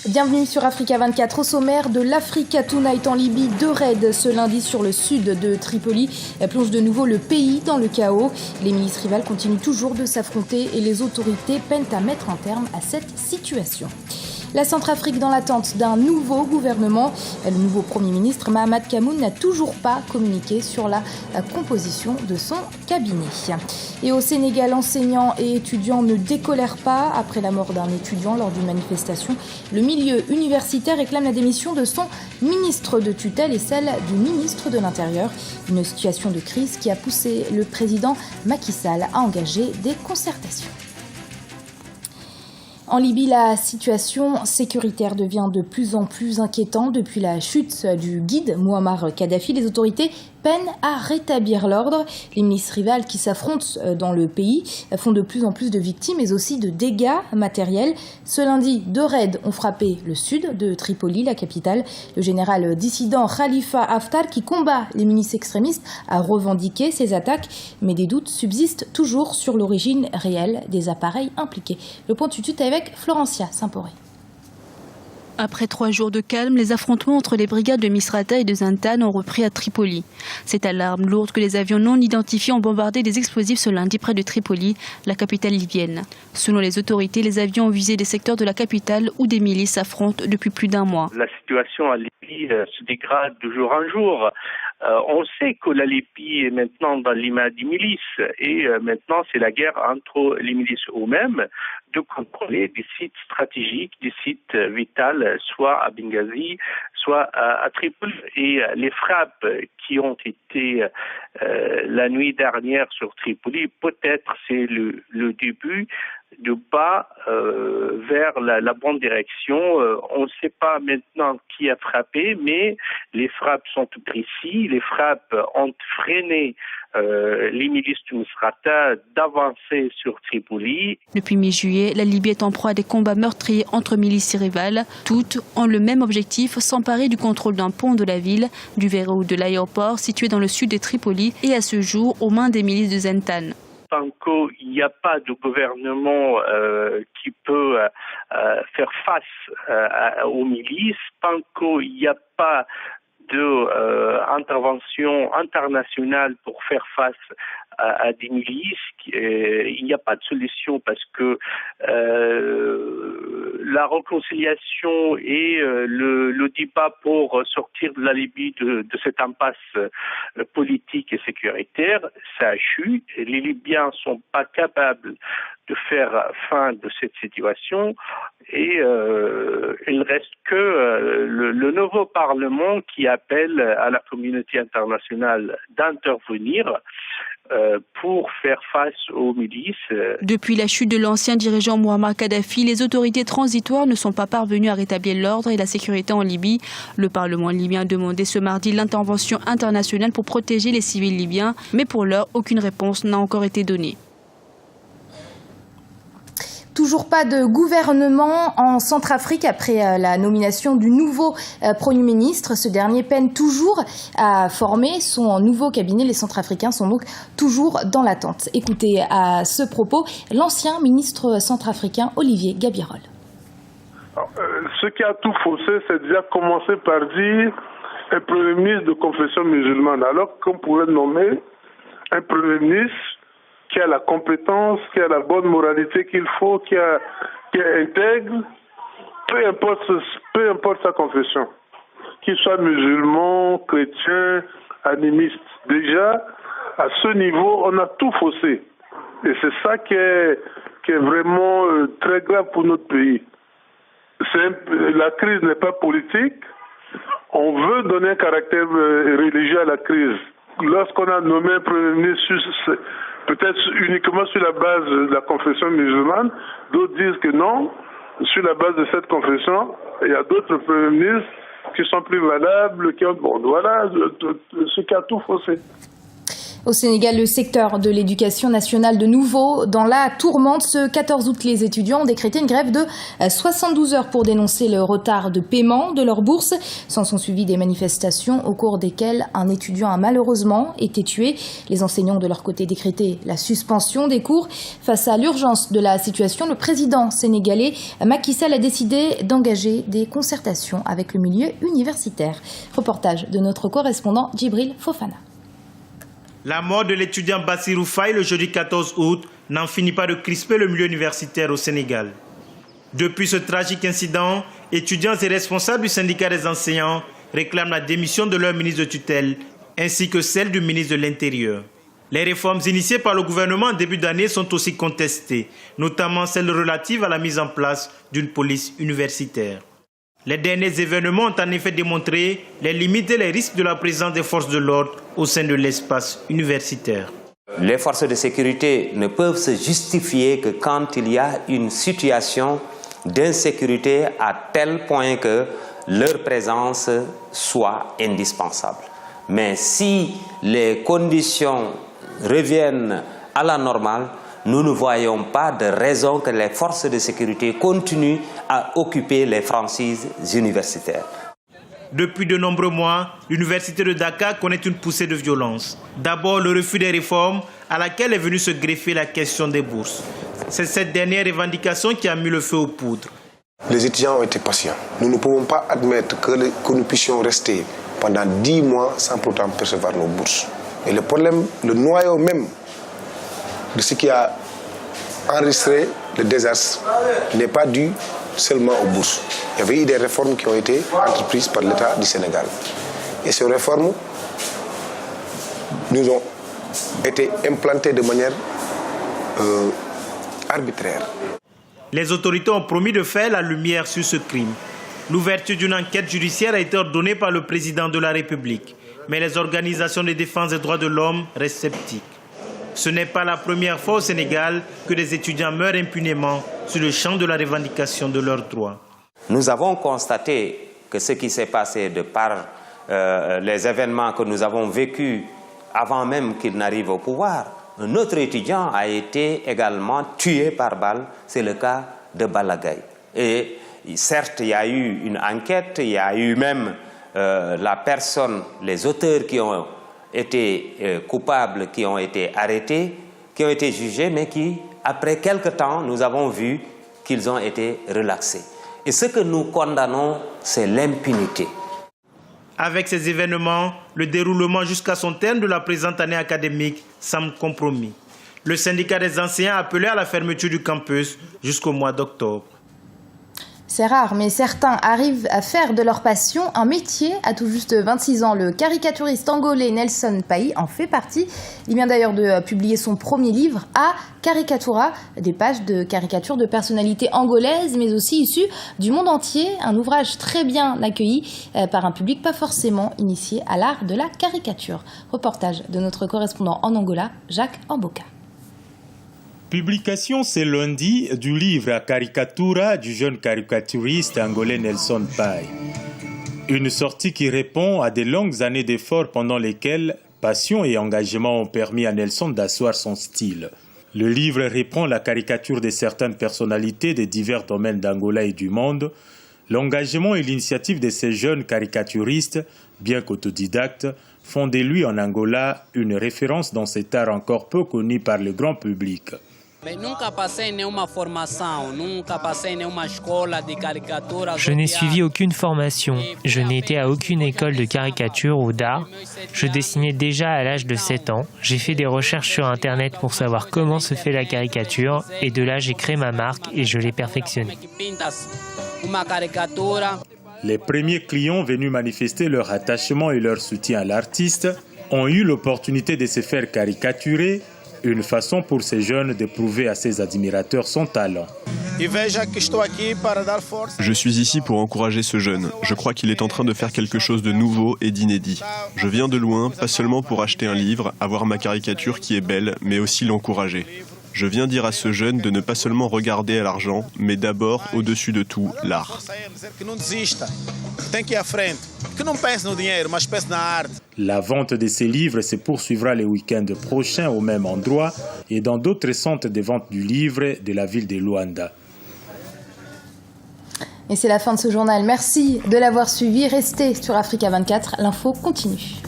Bienvenue sur Africa 24. Au sommaire de l'Africa Tonight en Libye, 2 raids ce lundi sur le sud de Tripoli plongent de nouveau le pays dans le chaos. Les milices rivales continuent toujours de s'affronter et les autorités peinent à mettre un terme à cette situation. La Centrafrique dans l'attente d'un nouveau gouvernement. Le nouveau Premier ministre Mahamat Kamoun n'a toujours pas communiqué sur la composition de son cabinet. Et au Sénégal, enseignants et étudiants ne décolèrent pas après la mort d'un étudiant lors d'une manifestation. Le milieu universitaire réclame la démission de son ministre de tutelle et celle du ministre de l'Intérieur. Une situation de crise qui a poussé le président Macky Sall à engager des concertations. En Libye, la situation sécuritaire devient de plus en plus inquiétante. Depuis la chute du guide Mouammar Kadhafi, les autorités peinent à rétablir l'ordre. Les milices rivales qui s'affrontent dans le pays font de plus en plus de victimes, mais aussi de dégâts matériels. Ce lundi, 2 raids ont frappé le sud de Tripoli, la capitale. Le général dissident Khalifa Haftar, qui combat les milices extrémistes, a revendiqué ces attaques, mais des doutes subsistent toujours sur l'origine réelle des appareils impliqués. Le point de suite avec Florencia Saint-Poré. Après 3 jours de calme, les affrontements entre les brigades de Misrata et de Zintan ont repris à Tripoli. C'est à l'arme lourde que les avions non identifiés ont bombardé des explosifs ce lundi près de Tripoli, la capitale libyenne. Selon les autorités, les avions ont visé des secteurs de la capitale où des milices s'affrontent depuis plus d'1 mois. La situation en Libye se dégrade de jour en jour. On sait que la Libye est maintenant dans les mains des milices et maintenant c'est la guerre entre les milices eux-mêmes de contrôler des sites stratégiques, des sites vitaux, soit à Benghazi, soit à Tripoli. Et les frappes qui ont été la nuit dernière sur Tripoli, peut-être c'est le début de pas vers la bonne direction. On ne sait pas maintenant qui a frappé, mais les frappes sont précises. Les frappes ont freiné les milices de Misrata d'avancer sur Tripoli. Depuis mi-juillet, la Libye est en proie à des combats meurtriers entre milices rivales. Toutes ont le même objectif, s'emparer du contrôle d'un pont de la ville, du verrou de l'aéroport situé dans le sud de Tripoli et à ce jour aux mains des milices de Zintan. Tant qu'il n'y a pas de gouvernement qui peut faire face aux milices, tant qu'il n'y a pas d'intervention internationale pour faire face à des milices, il n'y a pas de solution parce que la réconciliation et le débat pour sortir de la Libye de cette impasse politique et sécuritaire, ça a échoué. Les Libyens ne sont pas capables de faire fin de cette situation et il ne reste que le nouveau Parlement qui appelle à la communauté internationale d'intervenir pour faire face aux milices. Depuis la chute de l'ancien dirigeant Mouammar Kadhafi, les autorités transitoires ne sont pas parvenues à rétablir l'ordre et la sécurité en Libye. Le Parlement libyen a demandé ce mardi l'intervention internationale pour protéger les civils libyens, mais pour l'heure, aucune réponse n'a encore été donnée. Toujours pas de gouvernement en Centrafrique après la nomination du nouveau Premier ministre. Ce dernier peine toujours à former son nouveau cabinet. Les Centrafricains sont donc toujours dans l'attente. Écoutez à ce propos l'ancien ministre centrafricain Olivier Gabirol. Ce qui a tout faussé, c'est déjà commencer par dire un Premier ministre de confession musulmane, alors qu'on pourrait nommer un Premier ministre qui a la compétence, qui a la bonne moralité qu'il faut, qui est intègre, peu importe sa confession, qu'il soit musulman, chrétien, animiste. Déjà, à ce niveau, on a tout faussé. Et c'est ça qui est vraiment très grave pour notre pays. La crise n'est pas politique. On veut donner un caractère religieux à la crise. Lorsqu'on a nommé un Premier ministre, peut-être uniquement sur la base de la confession musulmane, d'autres disent que non, sur la base de cette confession, il y a d'autres premiers ministres qui sont plus valables, qui ont... Bon, voilà ce qui a tout faussé. Au Sénégal, le secteur de l'éducation nationale de nouveau dans la tourmente. Ce 14 août, les étudiants ont décrété une grève de 72 heures pour dénoncer le retard de paiement de leur bourse. S'en sont suivies des manifestations au cours desquelles un étudiant a malheureusement été tué. Les enseignants de leur côté décrétaient la suspension des cours. Face à l'urgence de la situation, le président sénégalais Macky Sall a décidé d'engager des concertations avec le milieu universitaire. Reportage de notre correspondant Djibril Fofana. La mort de l'étudiant Bassirou Faye le jeudi 14 août n'en finit pas de crisper le milieu universitaire au Sénégal. Depuis ce tragique incident, étudiants et responsables du syndicat des enseignants réclament la démission de leur ministre de tutelle ainsi que celle du ministre de l'Intérieur. Les réformes initiées par le gouvernement en début d'année sont aussi contestées, notamment celles relatives à la mise en place d'une police universitaire. Les derniers événements ont en effet démontré les limites et les risques de la présence des forces de l'ordre au sein de l'espace universitaire. Les forces de sécurité ne peuvent se justifier que quand il y a une situation d'insécurité à tel point que leur présence soit indispensable. Mais si les conditions reviennent à la normale, nous ne voyons pas de raison que les forces de sécurité continuent à occuper les franchises universitaires. Depuis de nombreux mois, l'université de Dakar connaît une poussée de violence. D'abord, le refus des réformes à laquelle est venue se greffer la question des bourses. C'est cette dernière revendication qui a mis le feu aux poudres. Les étudiants ont été patients. Nous ne pouvons pas admettre que nous puissions rester pendant 10 mois sans pourtant percevoir nos bourses. Et le problème, le noyau même de ce qui a enregistré le désastre n'est pas dû seulement aux bourses. Il y avait eu des réformes qui ont été entreprises par l'État du Sénégal. Et ces réformes nous ont été implantées de manière arbitraire. Les autorités ont promis de faire la lumière sur ce crime. L'ouverture d'une enquête judiciaire a été ordonnée par le président de la République. Mais les organisations de défense des droits de l'homme restent sceptiques. Ce n'est pas la première fois au Sénégal que des étudiants meurent impunément sur le champ de la revendication de leurs droits. Nous avons constaté que ce qui s'est passé de par les événements que nous avons vécus avant même qu'ils n'arrivent au pouvoir, un autre étudiant a été également tué par balle, c'est le cas de Balagaï. Et certes, il y a eu une enquête, il y a eu même la personne, les auteurs qui ont été coupables, qui ont été arrêtés, qui ont été jugés, mais qui, après quelque temps, nous avons vu qu'ils ont été relaxés. Et ce que nous condamnons, c'est l'impunité. Avec ces événements, le déroulement jusqu'à son terme de la présente année académique semble compromis. Le syndicat des enseignants a appelé à la fermeture du campus jusqu'au mois d'octobre. C'est rare, mais certains arrivent à faire de leur passion un métier. À tout juste 26 ans, le caricaturiste angolais Nelson Pai en fait partie. Il vient d'ailleurs de publier son premier livre, A Caricatura, des pages de caricatures de personnalités angolaises, mais aussi issues du monde entier. Un ouvrage très bien accueilli par un public pas forcément initié à l'art de la caricature. Reportage de notre correspondant en Angola, Jacques Amboka. Publication ce lundi du livre A Caricatura du jeune caricaturiste angolais Nelson Pai. Une sortie qui répond à des longues années d'efforts pendant lesquelles passion et engagement ont permis à Nelson d'asseoir son style. Le livre reprend la caricature de certaines personnalités des divers domaines d'Angola et du monde, l'engagement et l'initiative de ces jeunes caricaturistes, bien qu'autodidactes, font de lui en Angola une référence dans cet art encore peu connu par le grand public. Je n'ai suivi aucune formation, je n'ai été à aucune école de caricature ou d'art. Je dessinais déjà à l'âge de 7 ans. J'ai fait des recherches sur Internet pour savoir comment se fait la caricature et de là j'ai créé ma marque et je l'ai perfectionnée. Les premiers clients venus manifester leur attachement et leur soutien à l'artiste ont eu l'opportunité de se faire caricaturer, une façon pour ces jeunes de prouver à ses admirateurs son talent. Je suis ici pour encourager ce jeune. Je crois qu'il est en train de faire quelque chose de nouveau et d'inédit. Je viens de loin, pas seulement pour acheter un livre, avoir ma caricature qui est belle, mais aussi l'encourager. Je viens dire à ce jeune de ne pas seulement regarder à l'argent, mais d'abord, au-dessus de tout, l'art. La vente de ces livres se poursuivra les week-ends prochains au même endroit et dans d'autres centres de vente du livre de la ville de Luanda. Et c'est la fin de ce journal. Merci de l'avoir suivi. Restez sur Africa 24. L'info continue.